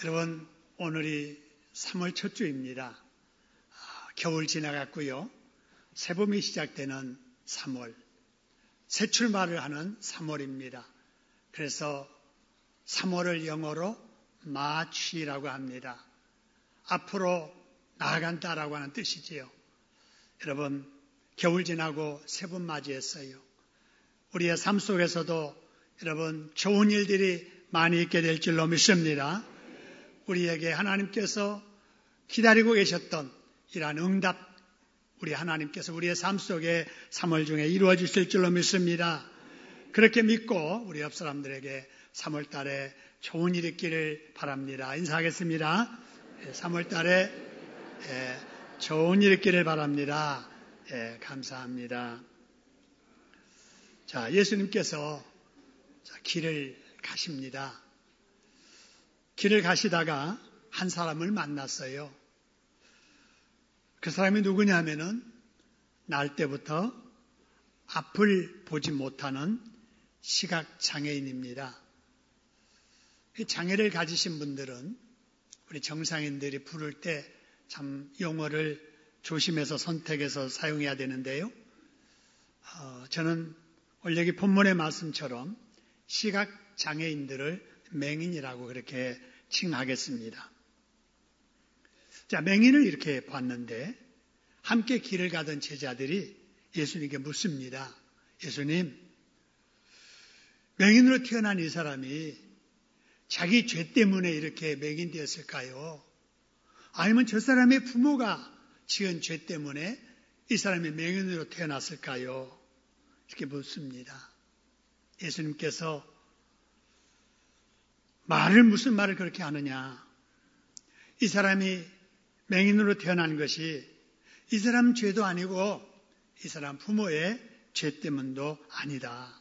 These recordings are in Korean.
여러분, 오늘이 3월 첫 주입니다. 겨울 지나갔고요. 새봄이 시작되는 3월, 새 출발을 하는 3월입니다. 그래서 3월을 영어로 마치라고 합니다. 앞으로 나아간다라고 하는 뜻이지요. 여러분, 겨울 지나고 새봄 맞이했어요. 우리의 삶 속에서도 여러분 좋은 일들이 많이 있게 될 줄로 믿습니다. 우리에게 하나님께서 기다리고 계셨던 이러한 응답, 우리 하나님께서 우리의 삶 속에 3월 중에 이루어 주실 줄로 믿습니다. 그렇게 믿고 우리 옆 사람들에게 3월 달에 좋은 일 있기를 바랍니다. 인사하겠습니다. 3월 달에 좋은 일 있기를 바랍니다. 감사합니다. 자, 예수님께서 길을 가십니다. 길을 가시다가 한 사람을 만났어요. 그 사람이 누구냐면은 날 때부터 앞을 보지 못하는 시각장애인입니다. 장애를 가지신 분들은 우리 정상인들이 부를 때 참 용어를 조심해서 선택해서 사용해야 되는데요. 저는 원래 이 본문의 말씀처럼 시각장애인들을 맹인이라고 그렇게 칭하겠습니다. 자, 맹인을 이렇게 봤는데 함께 길을 가던 제자들이 예수님께 묻습니다. 예수님, 맹인으로 태어난 이 사람이 자기 죄 때문에 이렇게 맹인 되었을까요? 아니면 저 사람의 부모가 지은 죄 때문에 이 사람이 맹인으로 태어났을까요? 이렇게 묻습니다. 예수님께서 무슨 말을 그렇게 하느냐? 이 사람이 맹인으로 태어난 것이 이 사람 죄도 아니고 이 사람 부모의 죄 때문도 아니다.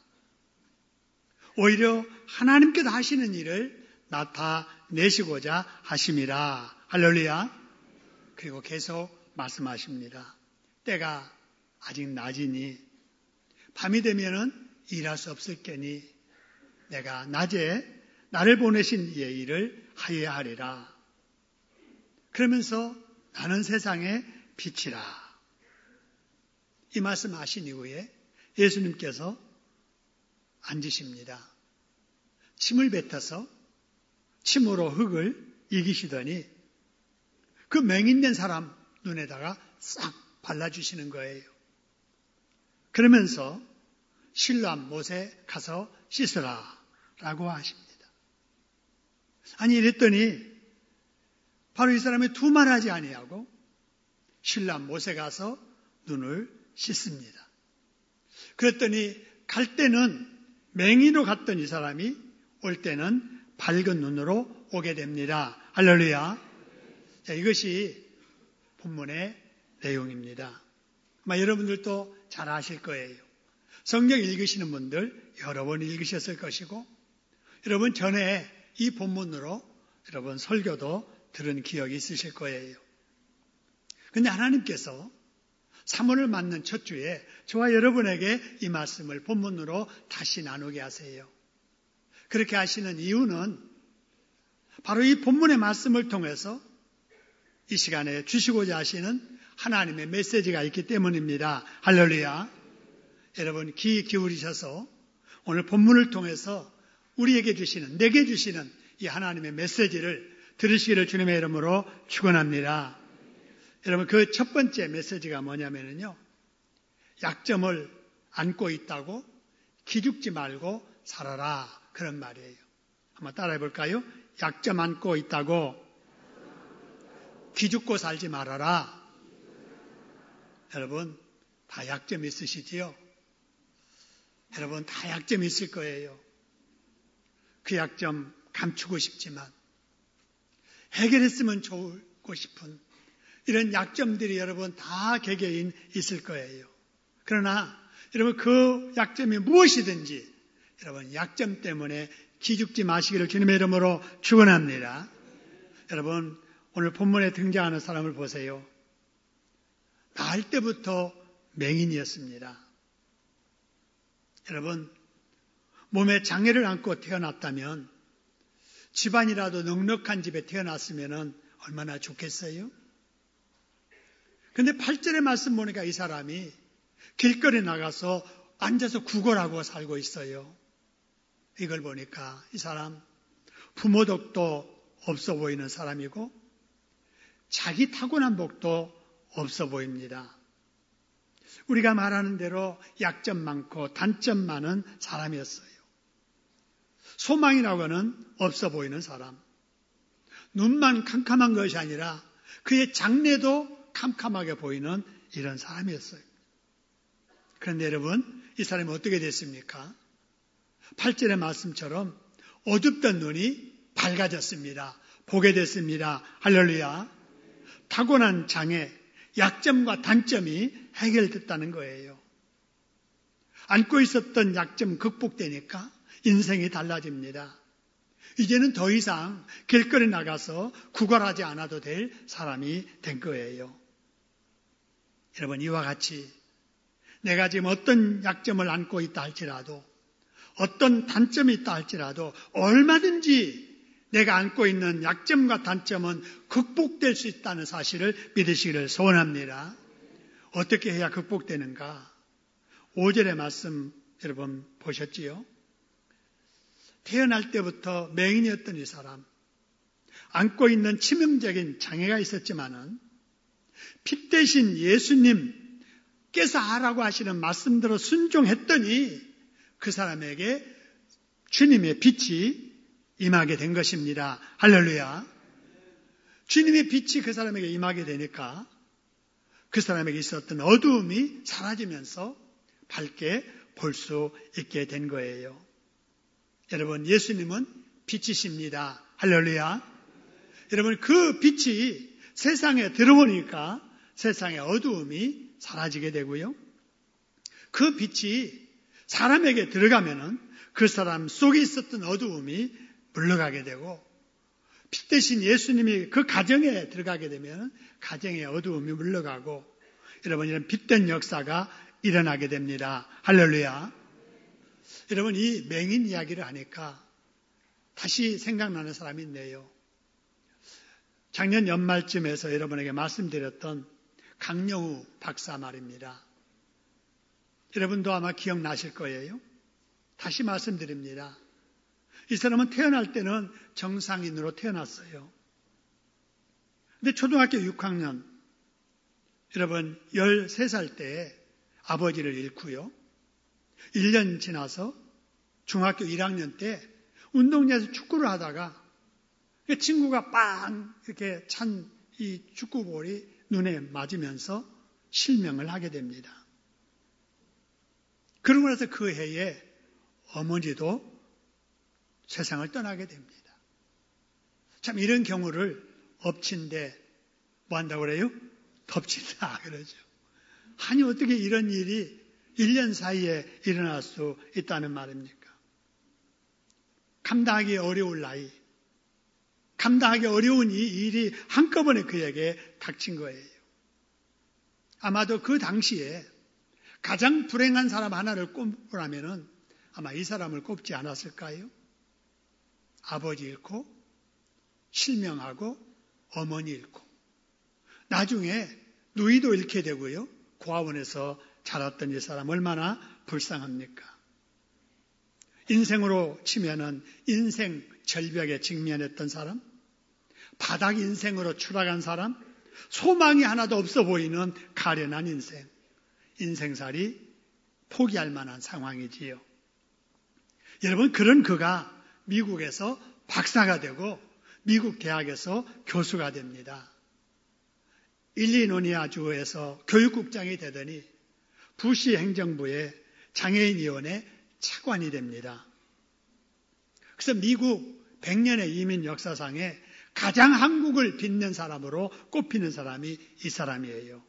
오히려 하나님께서 하시는 일을 나타내시고자 하심이라. 할렐루야. 그리고 계속 말씀하십니다. 때가 아직 낮이니 밤이 되면은 일할 수 없을 게니 내가 낮에 나를 보내신 이의 일을 하여야 하리라. 그러면서 나는 세상의 빛이라. 이 말씀 하신 이후에 예수님께서 앉으십니다. 침을 뱉어서 침으로 흙을 이기시더니 그 맹인된 사람 눈에다가 싹 발라주시는 거예요. 그러면서 실로암 못에 가서 씻으라 라고 하십니다. 아니 이랬더니 바로 이 사람이 두말하지 아니하고 실로암 못에 가서 눈을 씻습니다. 그랬더니 갈 때는 맹인으로 갔던 이 사람이 올 때는 밝은 눈으로 오게 됩니다. 할렐루야. 자, 이것이 본문의 내용입니다. 아마 여러분들도 잘 아실 거예요. 성경 읽으시는 분들 여러 번 읽으셨을 것이고 여러분 전에 이 본문으로 여러분 설교도 들은 기억이 있으실 거예요. 그런데 하나님께서 3월을 맞는 첫 주에 저와 여러분에게 이 말씀을 본문으로 다시 나누게 하세요. 그렇게 하시는 이유는 바로 이 본문의 말씀을 통해서 이 시간에 주시고자 하시는 하나님의 메시지가 있기 때문입니다. 할렐루야. 여러분 귀 기울이셔서 오늘 본문을 통해서 우리에게 주시는, 내게 주시는 이 하나님의 메시지를 들으시기를 주님의 이름으로 축원합니다. 여러분 그 첫 번째 메시지가 뭐냐면요. 약점을 안고 있다고 기죽지 말고 살아라. 그런 말이에요. 한번 따라해 볼까요? 약점 안고 있다고 기죽고 살지 말아라. 여러분 다 약점 있으시지요? 여러분 다 약점 있을 거예요. 그 약점 감추고 싶지만 해결했으면 좋고 싶은 이런 약점들이 여러분 다 개개인 있을 거예요. 그러나 여러분 그 약점이 무엇이든지 여러분 약점 때문에 기죽지 마시기를 주님의 이름으로 축원합니다. 여러분 오늘 본문에 등장하는 사람을 보세요. 낳을 때부터 맹인이었습니다. 여러분 몸에 장애를 안고 태어났다면 집안이라도 넉넉한 집에 태어났으면 얼마나 좋겠어요? 근데 8절의 말씀 보니까 이 사람이 길거리 나가서 앉아서 구걸하고 살고 있어요. 이걸 보니까 이 사람 부모덕도 없어 보이는 사람이고 자기 타고난 복도 없어 보입니다. 우리가 말하는 대로 약점 많고 단점 많은 사람이었어요. 소망이라고는 없어 보이는 사람. 눈만 캄캄한 것이 아니라 그의 장래도 캄캄하게 보이는 이런 사람이었어요. 그런데 여러분, 이 사람이 어떻게 됐습니까? 8절의 말씀처럼 어둡던 눈이 밝아졌습니다. 보게 됐습니다. 할렐루야. 타고난 장애, 약점과 단점이 해결됐다는 거예요. 안고 있었던 약점 극복되니까 인생이 달라집니다. 이제는 더 이상 길거리 나가서 구걸하지 않아도 될 사람이 된 거예요. 여러분, 이와 같이 내가 지금 어떤 약점을 안고 있다 할지라도 어떤 단점이 있다 할지라도 얼마든지 내가 안고 있는 약점과 단점은 극복될 수 있다는 사실을 믿으시기를 소원합니다. 어떻게 해야 극복되는가? 5절의 말씀 여러분 보셨지요? 태어날 때부터 맹인이었던 이 사람, 안고 있는 치명적인 장애가 있었지만은 피 대신 예수님께서 하라고 하시는 말씀대로 순종했더니 그 사람에게 주님의 빛이 임하게 된 것입니다. 할렐루야. 주님의 빛이 그 사람에게 임하게 되니까 그 사람에게 있었던 어두움이 사라지면서 밝게 볼 수 있게 된 거예요. 여러분, 예수님은 빛이십니다. 할렐루야. 여러분, 그 빛이 세상에 들어오니까 세상의 어두움이 사라지게 되고요. 그 빛이 사람에게 들어가면은 그 사람 속에 있었던 어두움이 물러가게 되고, 빛 대신 예수님이 그 가정에 들어가게 되면 가정의 어두움이 물러가고, 여러분, 이런 빛된 역사가 일어나게 됩니다. 할렐루야. 여러분, 이 맹인 이야기를 하니까 다시 생각나는 사람이 있네요. 작년 연말쯤에서 여러분에게 말씀드렸던 강영우 박사 말입니다. 여러분도 아마 기억나실 거예요. 다시 말씀드립니다. 이 사람은 태어날 때는 정상인으로 태어났어요. 근데 초등학교 6학년, 여러분 13살 때 아버지를 잃고요. 1년 지나서 중학교 1학년 때 운동장에서 축구를 하다가 친구가 빵 이렇게 찬 이 축구볼이 눈에 맞으면서 실명을 하게 됩니다. 그러고 나서 그 해에 어머니도 세상을 떠나게 됩니다. 참 이런 경우를 엎친데 뭐 한다고 그래요? 덮친다 그러죠. 아니 어떻게 이런 일이 1년 사이에 일어날 수 있다는 말입니까? 감당하기 어려울 나이, 감당하기 어려운 이 일이 한꺼번에 그에게 닥친 거예요. 아마도 그 당시에 가장 불행한 사람 하나를 꼽으라면은 아마 이 사람을 꼽지 않았을까요? 아버지 잃고 실명하고 어머니 잃고 나중에 누이도 잃게 되고요. 고아원에서 자랐던 이 사람 얼마나 불쌍합니까? 인생으로 치면은 인생 절벽에 직면했던 사람, 바닥 인생으로 추락한 사람, 소망이 하나도 없어 보이는 가련한 인생, 인생살이 포기할 만한 상황이지요. 여러분, 그런 그가 미국에서 박사가 되고 미국 대학에서 교수가 됩니다. 일리노이아주에서 교육국장이 되더니 부시 행정부의 장애인위원회 차관이 됩니다. 그래서 미국 100년의 이민 역사상에 가장 한국을 빛낸 사람으로 꼽히는 사람이 이 사람이에요.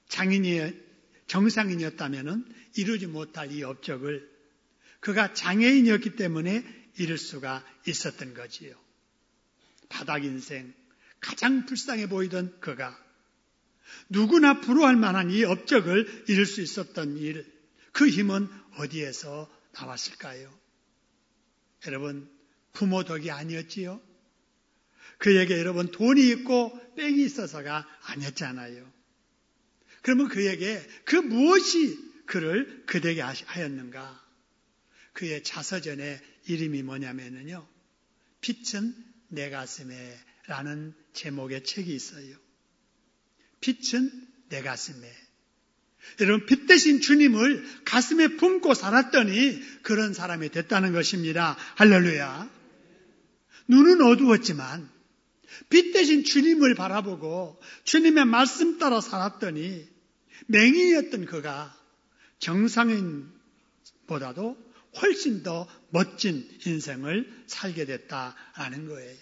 장인이 정상인이었다면 이루지 못할 이 업적을 그가 장애인이었기 때문에 이룰 수가 있었던 거지요. 바닥 인생, 가장 불쌍해 보이던 그가 누구나 부러워할 만한 이 업적을 이룰 수 있었던 일, 그 힘은 어디에서 나왔을까요? 여러분, 부모 덕이 아니었지요. 그에게 여러분 돈이 있고 빽이 있어서가 아니었잖아요. 그러면 그에게 그 무엇이 그를 그되게 하였는가? 그의 자서전의 이름이 뭐냐면요. 빛은 내 가슴에 라는 제목의 책이 있어요. 빛은 내 가슴에. 여러분, 빛 대신 주님을 가슴에 품고 살았더니 그런 사람이 됐다는 것입니다. 할렐루야. 눈은 어두웠지만 빛 대신 주님을 바라보고 주님의 말씀 따라 살았더니 맹인이었던 그가 정상인보다도 훨씬 더 멋진 인생을 살게 됐다라는 거예요.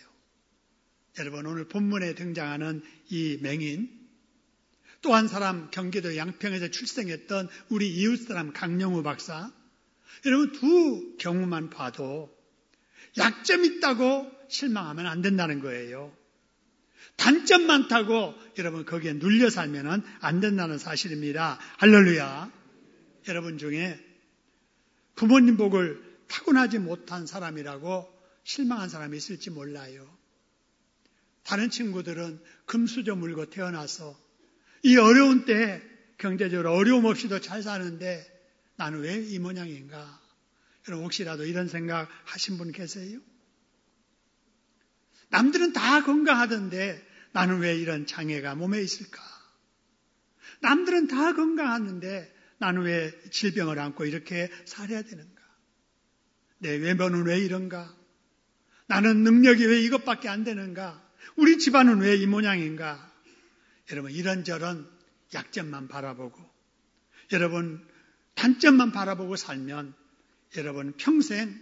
여러분, 오늘 본문에 등장하는 이 맹인, 또 한 사람 경기도 양평에서 출생했던 우리 이웃사람 강영우 박사, 여러분 두 경우만 봐도 약점 있다고 실망하면 안 된다는 거예요. 단점 많다고 여러분 거기에 눌려 살면 안 된다는 사실입니다. 할렐루야. 여러분 중에 부모님 복을 타고나지 못한 사람이라고 실망한 사람이 있을지 몰라요. 다른 친구들은 금수저 물고 태어나서 이 어려운 때 경제적으로 어려움 없이도 잘 사는데 나는 왜 이 모양인가? 여러분 혹시라도 이런 생각 하신 분 계세요? 남들은 다 건강하던데 나는 왜 이런 장애가 몸에 있을까? 남들은 다 건강하는데 나는 왜 질병을 안고 이렇게 살아야 되는가? 내 외모는 왜 이런가? 나는 능력이 왜 이것밖에 안 되는가? 우리 집안은 왜 이 모양인가? 여러분 이런저런 약점만 바라보고 여러분 단점만 바라보고 살면 여러분 평생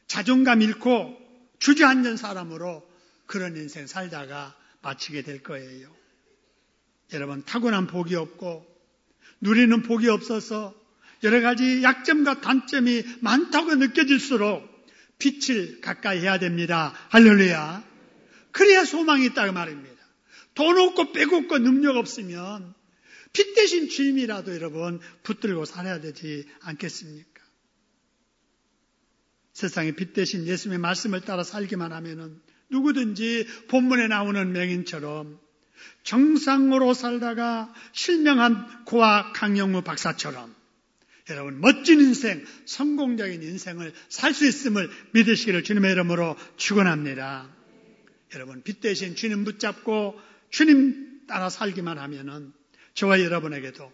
자존감 잃고 주저앉은 사람으로 그런 인생 살다가 마치게 될 거예요. 여러분 타고난 복이 없고 누리는 복이 없어서 여러 가지 약점과 단점이 많다고 느껴질수록 빛을 가까이 해야 됩니다. 할렐루야. 그래야 소망이 있다고 말입니다. 돈 없고 빼고 능력 없으면 빛 대신 주님이라도 여러분 붙들고 살아야 되지 않겠습니까? 세상에 빛 대신 예수님의 말씀을 따라 살기만 하면은 누구든지 본문에 나오는 맹인처럼 정상으로 살다가 실명한 고아 강영우 박사처럼 여러분 멋진 인생, 성공적인 인생을 살 수 있음을 믿으시기를 주님의 이름으로 축원합니다. 여러분 빛 대신 주님 붙잡고 주님 따라 살기만 하면은 저와 여러분에게도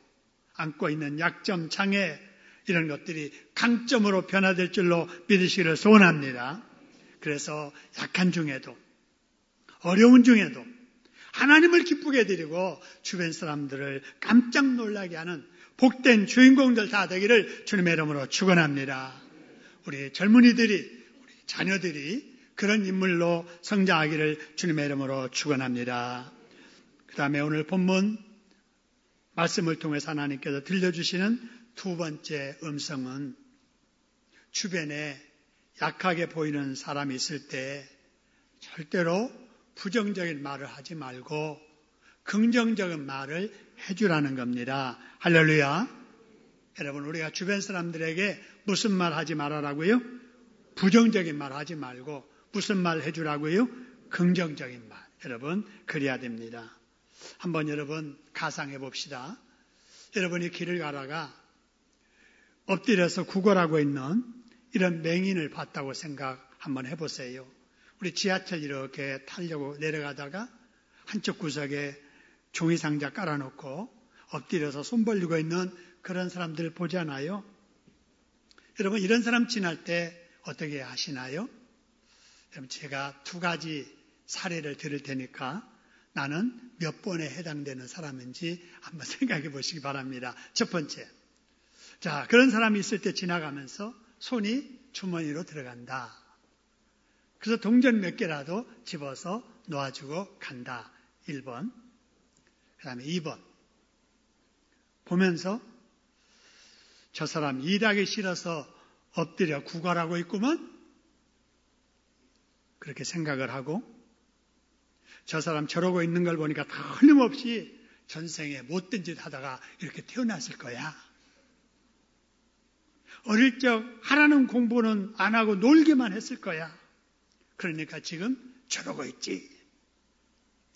안고 있는 약점, 장애 이런 것들이 강점으로 변화될 줄로 믿으시기를 소원합니다. 그래서 약한 중에도 어려운 중에도 하나님을 기쁘게 드리고 주변 사람들을 깜짝 놀라게 하는 복된 주인공들 다 되기를 주님의 이름으로 축원합니다. 우리 젊은이들이, 우리 자녀들이 그런 인물로 성장하기를 주님의 이름으로 축원합니다. 그 다음에 오늘 본문 말씀을 통해서 하나님께서 들려주시는 두 번째 음성은 주변에 약하게 보이는 사람이 있을 때 절대로 부정적인 말을 하지 말고 긍정적인 말을 해주라는 겁니다. 할렐루야. 여러분 우리가 주변 사람들에게 무슨 말 하지 말아라고요? 부정적인 말 하지 말고 무슨 말 해주라고요? 긍정적인 말. 여러분 그래야 됩니다. 한번 여러분 가상해 봅시다. 여러분이 길을 가다가 엎드려서 구걸하고 있는 이런 맹인을 봤다고 생각 한번 해보세요. 우리 지하철 이렇게 타려고 내려가다가 한쪽 구석에 종이상자 깔아놓고 엎드려서 손 벌리고 있는 그런 사람들 보잖아요. 여러분 이런 사람 지날 때 어떻게 하시나요? 여러분 제가 두 가지 사례를 들을 테니까 나는 몇 번에 해당되는 사람인지 한번 생각해 보시기 바랍니다. 첫 번째, 자 그런 사람이 있을 때 지나가면서 손이 주머니로 들어간다. 그래서 동전 몇 개라도 집어서 놓아주고 간다. 1번. 그 다음에 2번. 보면서 저 사람 일하기 싫어서 엎드려 구걸하고 있구먼? 그렇게 생각을 하고 저 사람 저러고 있는 걸 보니까 틀림없이 전생에 못된 짓 하다가 이렇게 태어났을 거야. 어릴 적 하라는 공부는 안 하고 놀기만 했을 거야. 그러니까 지금 저러고 있지.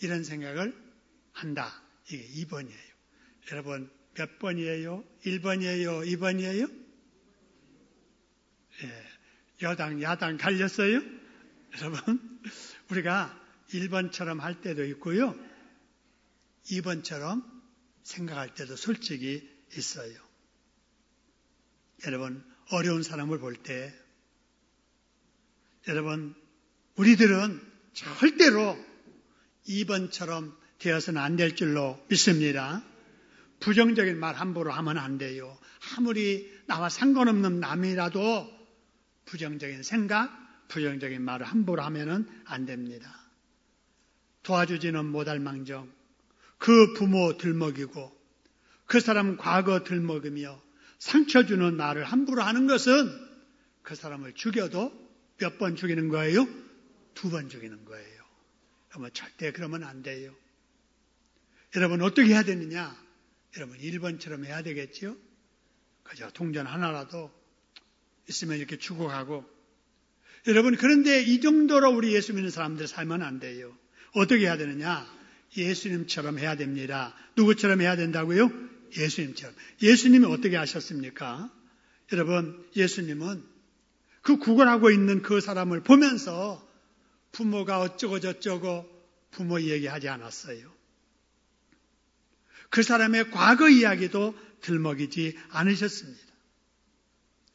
이런 생각을 한다. 이게 2번이에요. 여러분 몇 번이에요? 1번이에요? 2번이에요? 예, 여당, 야당 갈렸어요? 여러분 우리가 1번처럼 할 때도 있고요. 2번처럼 생각할 때도 솔직히 있어요. 여러분 어려운 사람을 볼 때 여러분 우리들은 절대로 2번처럼 되어서는 안 될 줄로 믿습니다. 부정적인 말 함부로 하면 안 돼요. 아무리 나와 상관없는 남이라도 부정적인 생각, 부정적인 말을 함부로 하면 안 됩니다. 도와주지는 못할 망정 그 부모 들먹이고 그 사람 과거 들먹이며 상처 주는 말을 함부로 하는 것은 그 사람을 죽여도 몇 번 죽이는 거예요? 2번 죽이는 거예요. 여러분 절대 그러면 안 돼요. 여러분 어떻게 해야 되느냐? 여러분 1번처럼 해야 되겠죠? 그죠? 동전 하나라도 있으면 이렇게 주고 가고. 여러분 그런데 이 정도로 우리 예수 믿는 사람들 살면 안 돼요. 어떻게 해야 되느냐? 예수님처럼 해야 됩니다. 누구처럼 해야 된다고요? 예수님처럼. 예수님이 어떻게 하셨습니까? 여러분 예수님은 그 구걸하고 있는 그 사람을 보면서 부모가 어쩌고 저쩌고 부모 이야기하지 않았어요. 그 사람의 과거 이야기도 들먹이지 않으셨습니다.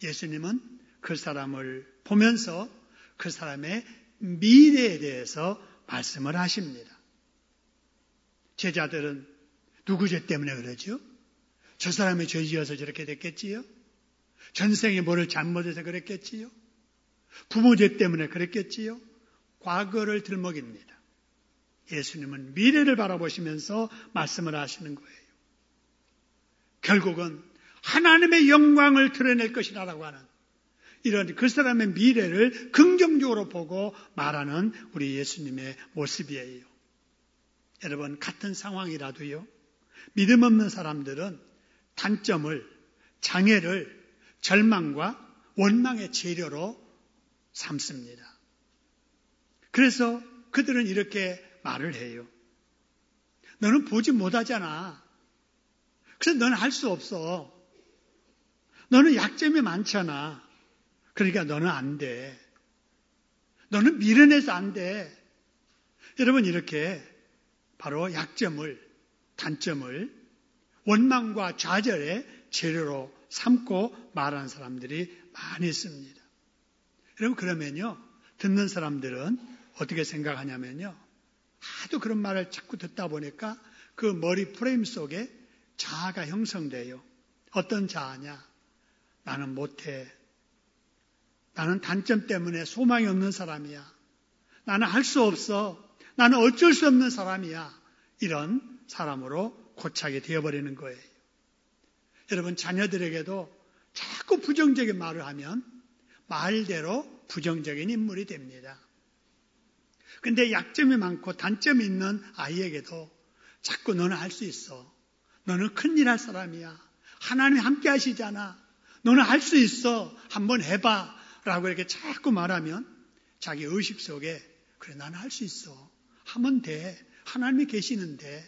예수님은 그 사람을 보면서 그 사람의 미래에 대해서 말씀을 하십니다. 제자들은 누구 죄 때문에 그러죠? 저 사람이 죄 지어서 저렇게 됐겠지요? 전생에 뭐를 잘못해서 그랬겠지요? 부모 죄 때문에 그랬겠지요? 과거를 들먹입니다. 예수님은 미래를 바라보시면서 말씀을 하시는 거예요. 결국은 하나님의 영광을 드러낼 것이라고 하는 이런 그 사람의 미래를 긍정적으로 보고 말하는 우리 예수님의 모습이에요. 여러분 같은 상황이라도요. 믿음 없는 사람들은 단점을, 장애를 절망과 원망의 재료로 삼습니다. 그래서 그들은 이렇게 말을 해요. 너는 보지 못하잖아. 그래서 너는 할 수 없어. 너는 약점이 많잖아. 그러니까 너는 안 돼. 너는 미련해서 안 돼. 여러분 이렇게 바로 약점을, 단점을 원망과 좌절의 재료로 삼고 말하는 사람들이 많이 있습니다. 여러분 그러면요. 듣는 사람들은 어떻게 생각하냐면요. 하도 그런 말을 자꾸 듣다 보니까 그 머리 프레임 속에 자아가 형성돼요. 어떤 자아냐? 나는 못해. 나는 단점 때문에 소망이 없는 사람이야. 나는 할 수 없어. 나는 어쩔 수 없는 사람이야. 이런 사람으로 고착이 되어버리는 거예요. 여러분 자녀들에게도 자꾸 부정적인 말을 하면 말대로 부정적인 인물이 됩니다. 근데 약점이 많고 단점이 있는 아이에게도 자꾸 너는 할 수 있어. 너는 큰일 할 사람이야. 하나님이 함께 하시잖아. 너는 할 수 있어. 한번 해봐. 라고 이렇게 자꾸 말하면 자기 의식 속에 그래 나는 할 수 있어. 하면 돼. 하나님이 계시는데.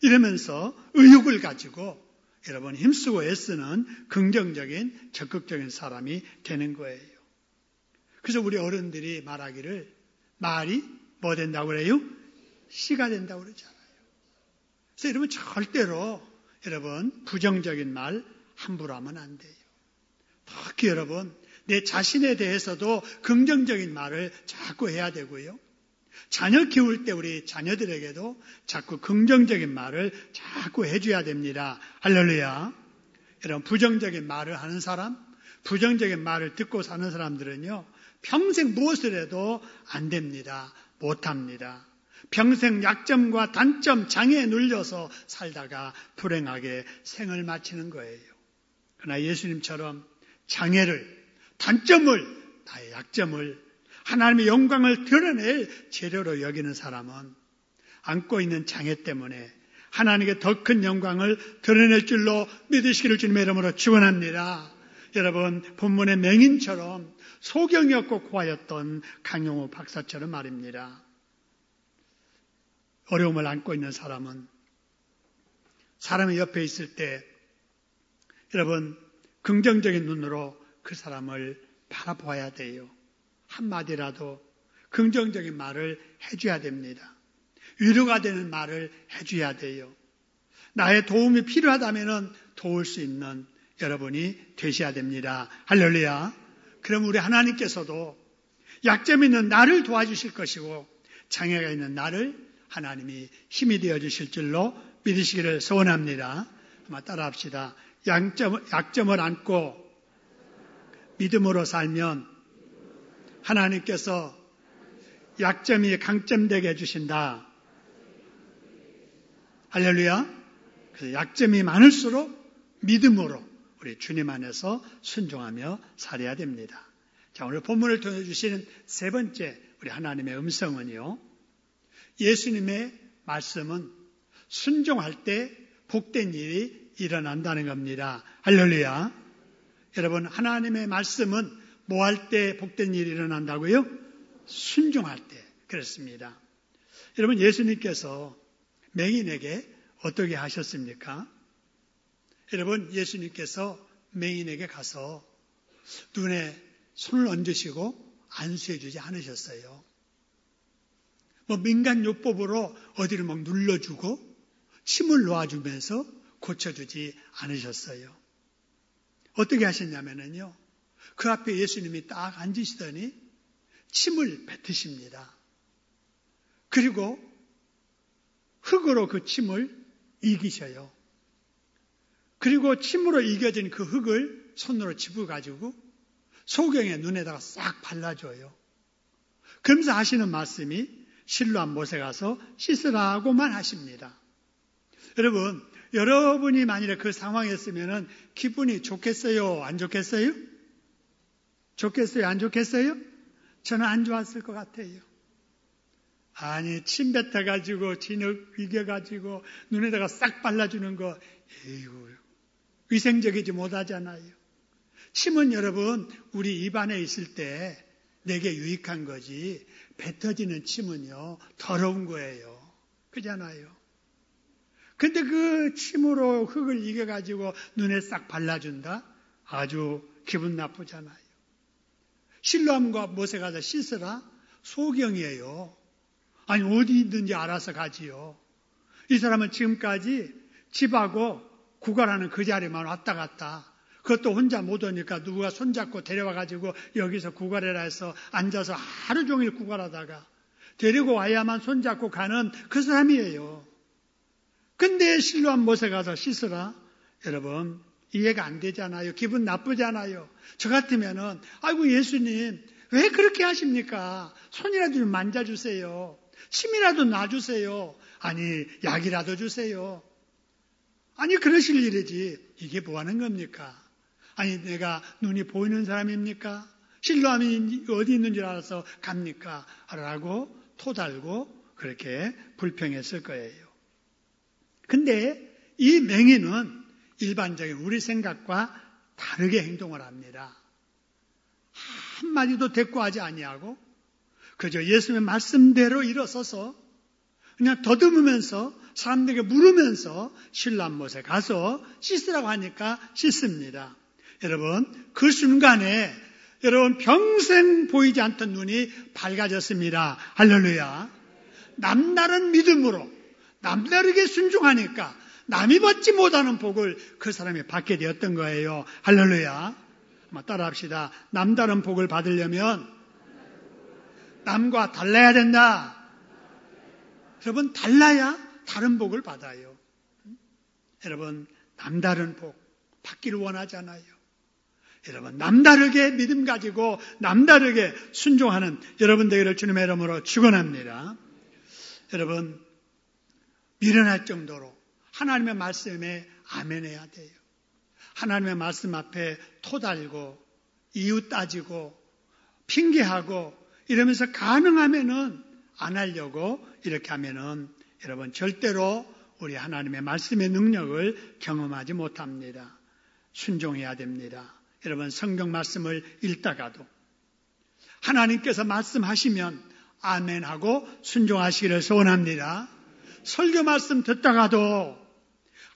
이러면서 의욕을 가지고 여러분 힘쓰고 애쓰는 긍정적인 적극적인 사람이 되는 거예요. 그래서 우리 어른들이 말하기를 말이 뭐 된다고 그래요? 씨가 된다고 그러잖아요. 그래서 여러분 절대로 여러분 부정적인 말 함부로 하면 안 돼요. 특히 여러분 내 자신에 대해서도 긍정적인 말을 자꾸 해야 되고요. 자녀 키울 때 우리 자녀들에게도 자꾸 긍정적인 말을 자꾸 해줘야 됩니다. 할렐루야. 여러분 부정적인 말을 하는 사람, 부정적인 말을 듣고 사는 사람들은요. 평생 무엇을 해도 안 됩니다. 못합니다. 평생 약점과 단점, 장애에 눌려서 살다가 불행하게 생을 마치는 거예요. 그러나 예수님처럼 장애를, 단점을, 나의 약점을 하나님의 영광을 드러낼 재료로 여기는 사람은 안고 있는 장애 때문에 하나님께 더 큰 영광을 드러낼 줄로 믿으시기를 주님의 이름으로 축원합니다. 여러분 본문의 맹인처럼 소경이 없고 고하였던 강용호 박사처럼 말입니다. 어려움을 안고 있는 사람은 사람의 옆에 있을 때 여러분 긍정적인 눈으로 그 사람을 바라보아야 돼요. 한마디라도 긍정적인 말을 해줘야 됩니다. 위로가 되는 말을 해줘야 돼요. 나의 도움이 필요하다면 도울 수 있는 여러분이 되셔야 됩니다. 할렐루야. 그럼 우리 하나님께서도 약점 있는 나를 도와주실 것이고 장애가 있는 나를 하나님이 힘이 되어주실 줄로 믿으시기를 소원합니다. 한번 따라합시다. 약점을 안고 믿음으로 살면 하나님께서 약점이 강점되게 해주신다. 할렐루야. 그래서 약점이 많을수록 믿음으로 우리 주님 안에서 순종하며 살아야 됩니다. 자, 오늘 본문을 통해 주시는 세 번째 우리 하나님의 음성은요. 예수님의 말씀은 순종할 때 복된 일이 일어난다는 겁니다. 할렐루야. 여러분 하나님의 말씀은 뭐 할 때 복된 일이 일어난다고요? 순종할 때. 그렇습니다. 여러분 예수님께서 맹인에게 어떻게 하셨습니까? 여러분 예수님께서 맹인에게 가서 눈에 손을 얹으시고 안수해 주지 않으셨어요. 뭐 민간 요법으로 어디를 막 눌러주고 침을 놓아주면서 고쳐주지 않으셨어요. 어떻게 하셨냐면요. 그 앞에 예수님이 딱 앉으시더니 침을 뱉으십니다. 그리고 흙으로 그 침을 이기셔요. 그리고 침으로 이겨진 그 흙을 손으로 집어가지고 소경의 눈에다가 싹 발라줘요. 그러면서 하시는 말씀이 실로암 못에 가서 씻으라고만 하십니다. 여러분, 여러분이 만일에 그 상황이었으면 기분이 좋겠어요? 안 좋겠어요? 좋겠어요? 안 좋겠어요? 저는 안 좋았을 것 같아요. 아니, 침 뱉어가지고, 진흙 이겨가지고, 눈에다가 싹 발라주는 거, 에이구, 위생적이지 못하잖아요. 침은 여러분, 우리 입안에 있을 때 내게 유익한 거지, 뱉어지는 침은요, 더러운 거예요. 그잖아요. 근데 그 침으로 흙을 이겨가지고 눈에 싹 발라준다? 아주 기분 나쁘잖아요. 실로암과 못에 가서 씻으라? 소경이에요. 아니 어디 있는지 알아서 가지요. 이 사람은 지금까지 집하고 구걸하는 그 자리만 왔다 갔다. 그것도 혼자 못 오니까 누가 손잡고 데려와가지고 여기서 구걸해라 해서 앉아서 하루 종일 구걸하다가 데리고 와야만 손잡고 가는 그 사람이에요. 근데 실로암 못에 가서 씻으라? 여러분 이해가 안 되잖아요. 기분 나쁘잖아요. 저 같으면은 아이고 예수님 왜 그렇게 하십니까? 손이라도 좀 만져주세요. 침이라도 놔주세요. 아니 약이라도 주세요. 아니 그러실 일이지. 이게 뭐 하는 겁니까? 아니 내가 눈이 보이는 사람입니까? 실로암이 어디 있는 줄 알아서 갑니까? 라고 토달고 그렇게 불평했을 거예요. 근데 이 맹인은 일반적인 우리 생각과 다르게 행동을 합니다. 한마디도 대꾸하지 아니하고 그저 예수님의 말씀대로 일어서서 그냥 더듬으면서 사람들에게 물으면서 실로암 못에 가서 씻으라고 하니까 씻습니다. 여러분 그 순간에 여러분 평생 보이지 않던 눈이 밝아졌습니다. 할렐루야. 남다른 믿음으로 남다르게 순종하니까 남이 받지 못하는 복을 그 사람이 받게 되었던 거예요. 할렐루야. 한번 따라합시다. 남다른 복을 받으려면 남과 달라야 된다. 여러분 달라야 다른 복을 받아요. 여러분 남다른 복 받기를 원하잖아요. 여러분 남다르게 믿음 가지고 남다르게 순종하는 여러분 되기를 주님의 이름으로 축원합니다. 여러분 미련할 정도로 하나님의 말씀에 아멘해야 돼요. 하나님의 말씀 앞에 토달고 이유 따지고 핑계하고 이러면서 가능하면은 안 하려고 이렇게 하면은 여러분 절대로 우리 하나님의 말씀의 능력을 경험하지 못합니다. 순종해야 됩니다. 여러분 성경 말씀을 읽다가도 하나님께서 말씀하시면 아멘하고 순종하시기를 소원합니다. 설교 말씀 듣다가도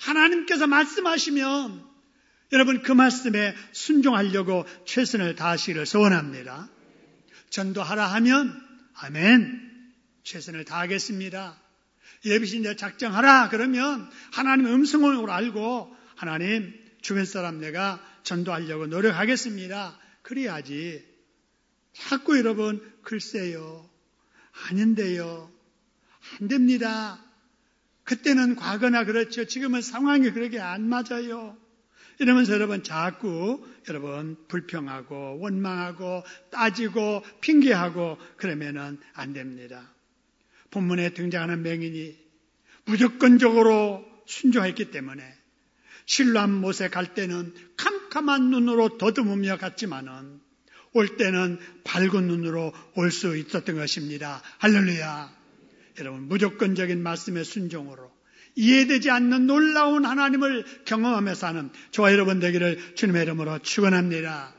하나님께서 말씀하시면 여러분 그 말씀에 순종하려고 최선을 다하시기를 소원합니다. 전도하라 하면 아멘, 최선을 다하겠습니다. 예비신자 작정하라 그러면 하나님의 음성으로 알고 하나님 주변 사람 내가 전도하려고 노력하겠습니다. 그래야지. 자꾸 여러분 글쎄요, 아닌데요, 안 됩니다. 그때는 과거나 그렇죠. 지금은 상황이 그렇게 안 맞아요. 이러면서 여러분 자꾸 여러분 불평하고 원망하고 따지고 핑계하고 그러면은 안 됩니다. 본문에 등장하는 맹인이 무조건적으로 순종했기 때문에 실로암 못에 갈 때는 캄캄한 눈으로 더듬으며 갔지만은 올 때는 밝은 눈으로 올 수 있었던 것입니다. 할렐루야. 여러분 무조건적인 말씀의 순종으로 이해되지 않는 놀라운 하나님을 경험하며 사는 저와 여러분 되기를 주님의 이름으로 축원합니다.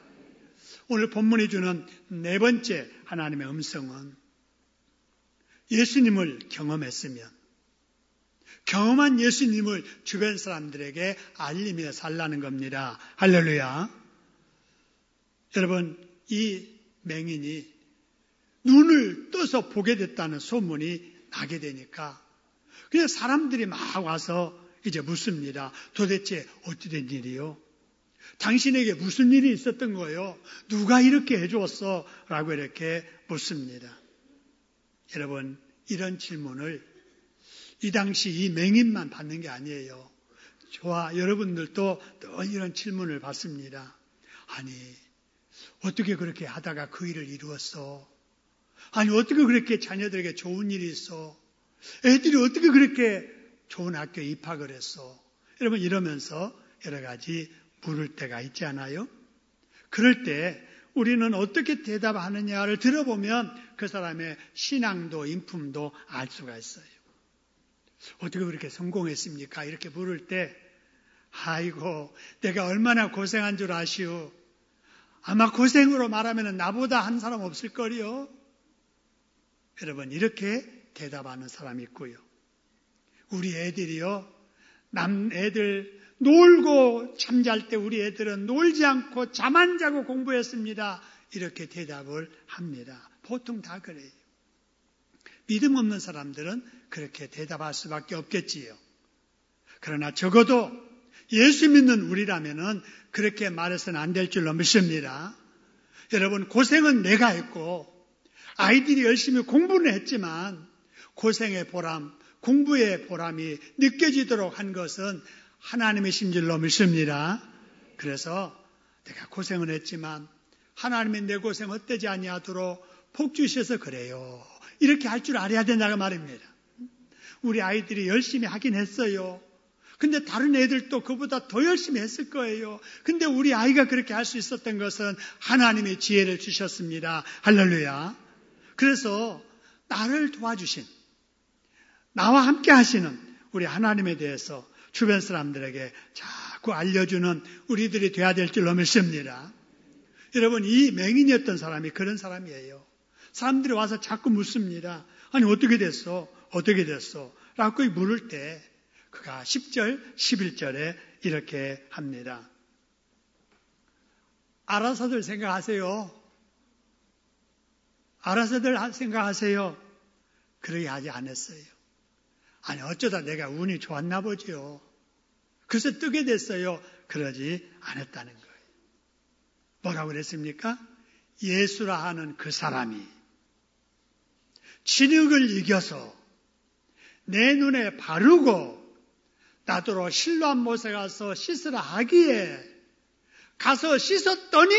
오늘 본문이 주는 네 번째 하나님의 음성은 예수님을 경험했으면 경험한 예수님을 주변 사람들에게 알리며 살라는 겁니다. 할렐루야. 여러분 이 맹인이 눈을 떠서 보게 됐다는 소문이 나게 되니까 그냥 사람들이 막 와서 이제 묻습니다. 도대체 어찌 된 일이요? 당신에게 무슨 일이 있었던 거예요? 누가 이렇게 해주었어? 라고 이렇게 묻습니다. 여러분 이런 질문을 이 당시 이 맹인만 받는 게 아니에요. 저와 여러분들도 늘 이런 질문을 받습니다. 아니 어떻게 그렇게 하다가 그 일을 이루었어? 아니 어떻게 그렇게 자녀들에게 좋은 일이 있어? 애들이 어떻게 그렇게 좋은 학교에 입학을 했어? 여러분 이러면서 여러 가지 물을 때가 있지 않아요? 그럴 때 우리는 어떻게 대답하느냐를 들어보면 그 사람의 신앙도 인품도 알 수가 있어요. 어떻게 그렇게 성공했습니까? 이렇게 물을 때 아이고 내가 얼마나 고생한 줄 아시오? 아마 고생으로 말하면 나보다 한 사람 없을 거리요. 여러분 이렇게 대답하는 사람이 있고요. 우리 애들이요. 남 애들 놀고 잠잘 때 우리 애들은 놀지 않고 잠 안 자고 공부했습니다. 이렇게 대답을 합니다. 보통 다 그래요. 믿음 없는 사람들은 그렇게 대답할 수밖에 없겠지요. 그러나 적어도 예수 믿는 우리라면은 그렇게 말해서는 안 될 줄로 믿습니다. 여러분 고생은 내가 했고 아이들이 열심히 공부는 했지만 고생의 보람, 공부의 보람이 느껴지도록 한 것은 하나님이신 줄로 믿습니다. 그래서 내가 고생은 했지만 하나님이 내 고생 헛되지 아니하도록 복 주셔서 그래요. 이렇게 할 줄 알아야 된다고 말입니다. 우리 아이들이 열심히 하긴 했어요. 근데 다른 애들도 그보다 더 열심히 했을 거예요. 근데 우리 아이가 그렇게 할 수 있었던 것은 하나님의 지혜를 주셨습니다. 할렐루야. 그래서 나를 도와주신, 나와 함께 하시는 우리 하나님에 대해서 주변 사람들에게 자꾸 알려주는 우리들이 돼야 될 줄로 믿습니다. 여러분 이 맹인이었던 사람이 그런 사람이에요. 사람들이 와서 자꾸 묻습니다. 아니 어떻게 됐어? 어떻게 됐어? 라고 물을 때 그가 10절, 11절에 이렇게 합니다. 알아서들 생각하세요. 알아서들 생각하세요. 그러게 하지 않았어요. 아니 어쩌다 내가 운이 좋았나 보지요. 그래서 뜨게 됐어요. 그러지 않았다는 거예요. 뭐라고 그랬습니까? 예수라 하는 그 사람이 진흙을 이겨서 내 눈에 바르고 나더러 실로암 못에 가서 씻으라 하기에 가서 씻었더니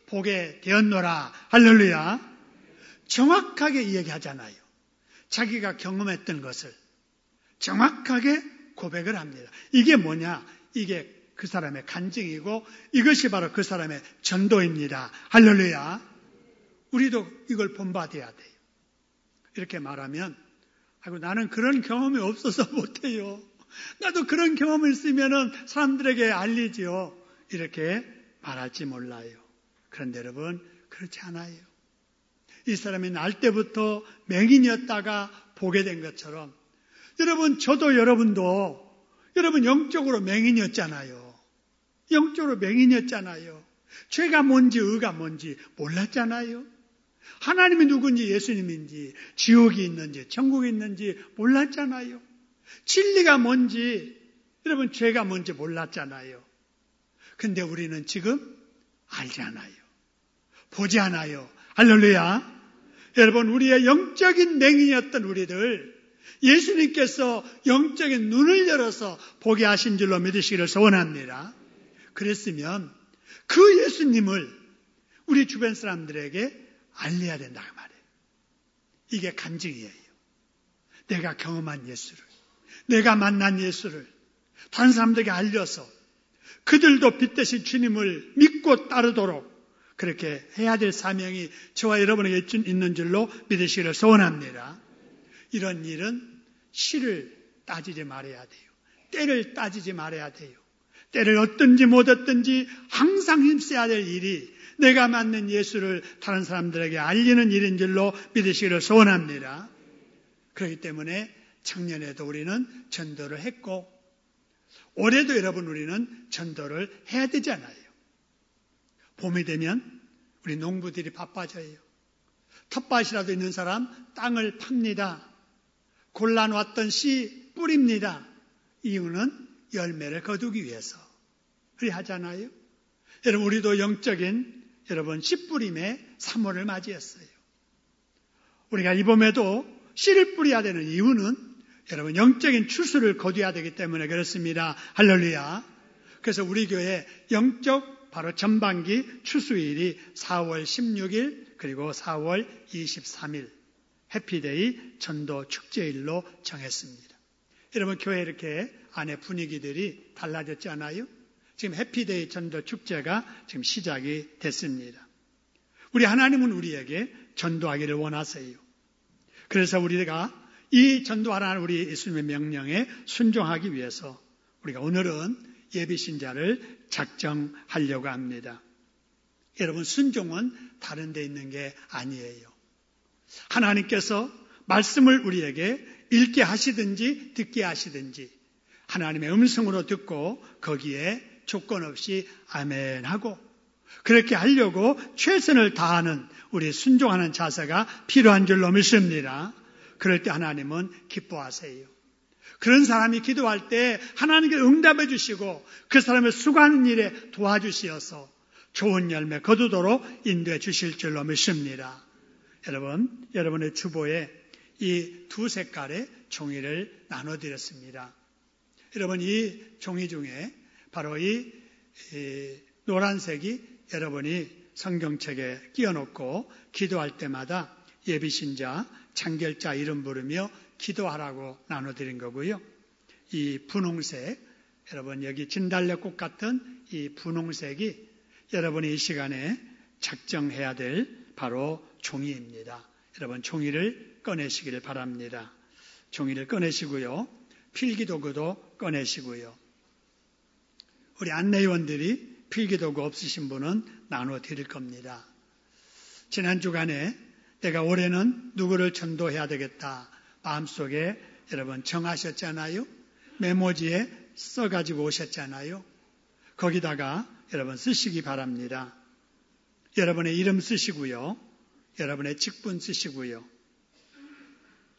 보게 되었노라. 할렐루야. 정확하게 이야기하잖아요. 자기가 경험했던 것을 정확하게 고백을 합니다. 이게 뭐냐? 이게 그 사람의 간증이고 이것이 바로 그 사람의 전도입니다. 할렐루야. 우리도 이걸 본받아야 돼요. 이렇게 말하면 아이고 나는 그런 경험이 없어서 못해요. 나도 그런 경험을 있으면 사람들에게 알리지요. 이렇게 말할지 몰라요. 그런데 여러분, 그렇지 않아요. 이 사람이 날 때부터 맹인이었다가 보게 된 것처럼 여러분, 저도 여러분도 여러분 영적으로 맹인이었잖아요. 영적으로 맹인이었잖아요. 죄가 뭔지 의가 뭔지 몰랐잖아요. 하나님이 누군지 예수님인지 지옥이 있는지 천국이 있는지 몰랐잖아요. 진리가 뭔지 여러분 죄가 뭔지 몰랐잖아요. 근데 우리는 지금 알잖아요. 보지 않아요. 할렐루야. 여러분, 우리의 영적인 맹인이었던 우리들 예수님께서 영적인 눈을 열어서 보게 하신 줄로 믿으시기를 소원합니다. 그랬으면 그 예수님을 우리 주변 사람들에게 알려야 된다 그 말이에요. 이게 간증이에요. 내가 경험한 예수를, 내가 만난 예수를 다른 사람들에게 알려서 그들도 빛 대신 주님을 믿고 따르도록 그렇게 해야 될 사명이 저와 여러분에게 있는 줄로 믿으시기를 소원합니다. 이런 일은 시를 따지지 말아야 돼요. 때를 따지지 말아야 돼요. 때를 얻든지 못 얻든지 항상 힘써야 될 일이 내가 맞는 예수를 다른 사람들에게 알리는 일인 줄로 믿으시기를 소원합니다. 그렇기 때문에 작년에도 우리는 전도를 했고 올해도 여러분 우리는 전도를 해야 되잖아요. 봄이 되면 우리 농부들이 바빠져요. 텃밭이라도 있는 사람 땅을 팝니다. 골라놓았던 씨 뿌립니다. 이유는 열매를 거두기 위해서. 그리 하잖아요. 여러분 우리도 영적인 여러분 씨 뿌림의 3월을 맞이했어요. 우리가 이 봄에도 씨를 뿌려야 되는 이유는 여러분 영적인 추수를 거둬야 되기 때문에 그렇습니다. 할렐루야. 그래서 우리 교회 영적 바로 전반기 추수일이 4월 16일 그리고 4월 23일 해피데이 전도 축제일로 정했습니다. 여러분 교회 이렇게 안에 분위기들이 달라졌지 않아요? 지금 해피데이 전도 축제가 지금 시작이 됐습니다. 우리 하나님은 우리에게 전도하기를 원하세요. 그래서 우리가 이 전도하라는 우리 예수님의 명령에 순종하기 위해서 우리가 오늘은 예비신자를 작정하려고 합니다. 여러분 순종은 다른 데 있는 게 아니에요. 하나님께서 말씀을 우리에게 읽게 하시든지 듣게 하시든지 하나님의 음성으로 듣고 거기에 조건 없이 아멘 하고 그렇게 하려고 최선을 다하는 우리 순종하는 자세가 필요한 줄로 믿습니다. 그럴 때 하나님은 기뻐하세요. 그런 사람이 기도할 때 하나님께 응답해 주시고 그 사람을 수고하는 일에 도와주시어서 좋은 열매 거두도록 인도해 주실 줄로 믿습니다. 여러분, 여러분의 주보에 이 두 색깔의 종이를 나눠드렸습니다. 여러분 이 종이 중에 바로 이 노란색이 여러분이 성경책에 끼워놓고 기도할 때마다 예비신자, 창결자 이름 부르며 기도하라고 나눠드린 거고요. 이 분홍색, 여러분 여기 진달래꽃 같은 이 분홍색이 여러분이 이 시간에 작정해야 될 바로 종이입니다. 여러분 종이를 꺼내시기를 바랍니다. 종이를 꺼내시고요. 필기도구도 꺼내시고요. 우리 안내위원들이 필기도구 없으신 분은 나눠 드릴 겁니다. 지난 주간에 내가 올해는 누구를 전도해야 되겠다 마음속에 여러분 정하셨잖아요. 메모지에 써가지고 오셨잖아요. 거기다가 여러분 쓰시기 바랍니다. 여러분의 이름 쓰시고요. 여러분의 직분 쓰시고요.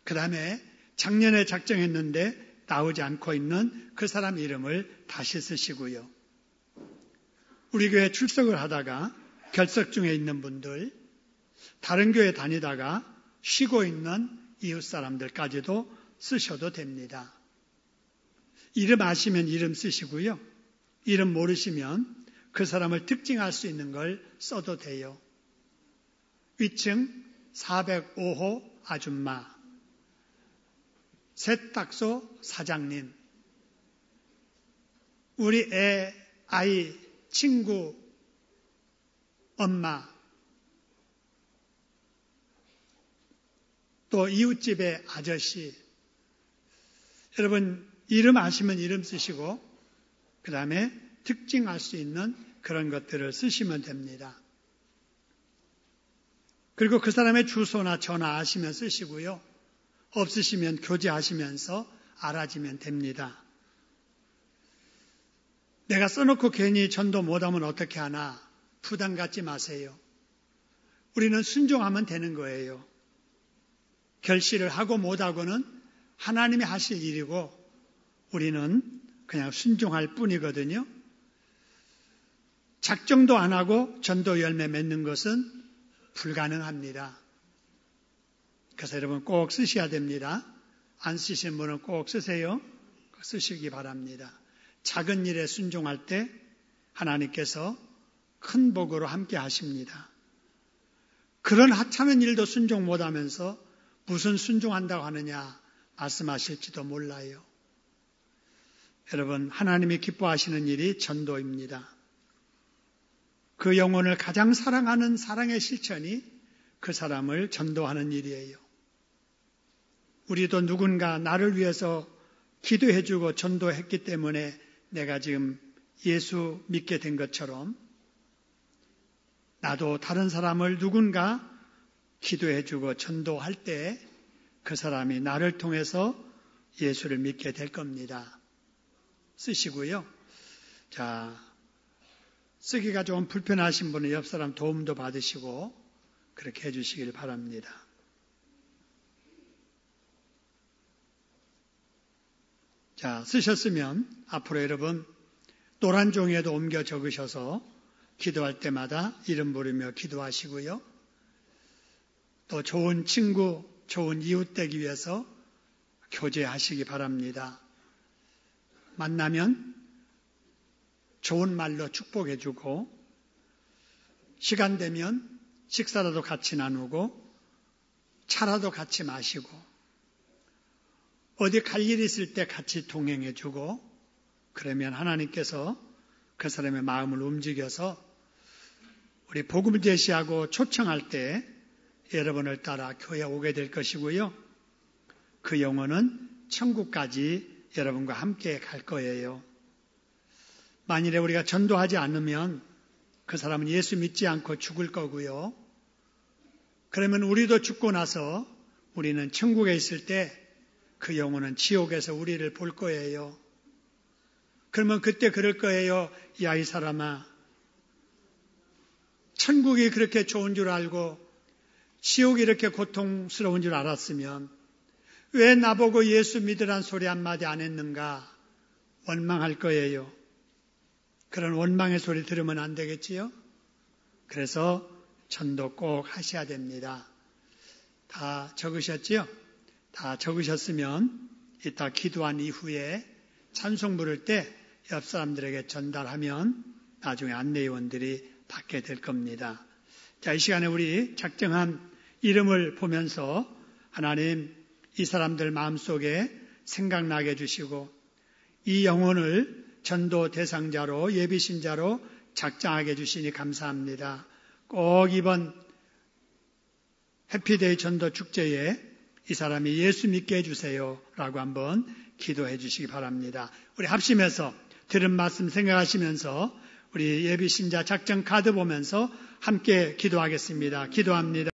그 다음에 작년에 작정했는데 나오지 않고 있는 그 사람 이름을 다시 쓰시고요. 우리 교회 출석을 하다가 결석 중에 있는 분들, 다른 교회 다니다가 쉬고 있는 이웃 사람들까지도 쓰셔도 됩니다. 이름 아시면 이름 쓰시고요. 이름 모르시면 그 사람을 특징할 수 있는 걸 써도 돼요. 위층 405호 아줌마, 세탁소 사장님, 우리 아이 친구 엄마, 또 이웃집의 아저씨. 여러분 이름 아시면 이름 쓰시고 그 다음에 특징할 수 있는 그런 것들을 쓰시면 됩니다. 그리고 그 사람의 주소나 전화 아시면 쓰시고요. 없으시면 교제하시면서 알아지면 됩니다. 내가 써놓고 괜히 전도 못하면 어떻게 하나 부담 갖지 마세요. 우리는 순종하면 되는 거예요. 결실을 하고 못하고는 하나님이 하실 일이고 우리는 그냥 순종할 뿐이거든요. 작정도 안 하고 전도 열매 맺는 것은 불가능합니다. 그래서 여러분 꼭 쓰셔야 됩니다. 안 쓰신 분은 꼭 쓰세요. 쓰시기 바랍니다. 작은 일에 순종할 때 하나님께서 큰 복으로 함께 하십니다. 그런 하찮은 일도 순종 못하면서 무슨 순종한다고 하느냐 말씀하실지도 몰라요. 여러분, 하나님이 기뻐하시는 일이 전도입니다. 그 영혼을 가장 사랑하는 사랑의 실천이 그 사람을 전도하는 일이에요. 우리도 누군가 나를 위해서 기도해주고 전도했기 때문에 내가 지금 예수 믿게 된 것처럼 나도 다른 사람을 누군가 기도해주고 전도할 때 그 사람이 나를 통해서 예수를 믿게 될 겁니다. 쓰시고요. 자, 쓰기가 좀 불편하신 분은 옆 사람 도움도 받으시고 그렇게 해주시길 바랍니다. 자, 쓰셨으면 앞으로 여러분 노란 종이에도 옮겨 적으셔서 기도할 때마다 이름 부르며 기도하시고요. 또 좋은 친구, 좋은 이웃 되기 위해서 교제하시기 바랍니다. 만나면 좋은 말로 축복해주고 시간 되면 식사라도 같이 나누고 차라도 같이 마시고 어디 갈 일 있을 때 같이 동행해주고 그러면 하나님께서 그 사람의 마음을 움직여서 우리 복음을 제시하고 초청할 때 여러분을 따라 교회에 오게 될 것이고요. 그 영혼은 천국까지 여러분과 함께 갈 거예요. 만일에 우리가 전도하지 않으면 그 사람은 예수 믿지 않고 죽을 거고요. 그러면 우리도 죽고 나서 우리는 천국에 있을 때 그 영혼은 지옥에서 우리를 볼 거예요. 그러면 그때 그럴 거예요. 야, 이 사람아, 천국이 그렇게 좋은 줄 알고 지옥이 이렇게 고통스러운 줄 알았으면 왜 나보고 예수 믿으란 소리 한마디 안 했는가 원망할 거예요. 그런 원망의 소리 들으면 안 되겠지요? 그래서 전도 꼭 하셔야 됩니다. 다 적으셨지요? 다 적으셨으면 이따 기도한 이후에 찬송 부를 때 옆 사람들에게 전달하면 나중에 안내위원들이 받게 될 겁니다. 자, 이 시간에 우리 작정한 이름을 보면서 하나님 이 사람들 마음속에 생각나게 해주시고 이 영혼을 전도 대상자로 예비신자로 작정하게 해주시니 감사합니다. 꼭 이번 해피데이 전도 축제에 이 사람이 예수 믿게 해주세요 라고 한번 기도해 주시기 바랍니다. 우리 합심해서 들은 말씀 생각하시면서 우리 예비신자 작정 카드 보면서 함께 기도하겠습니다. 기도합니다.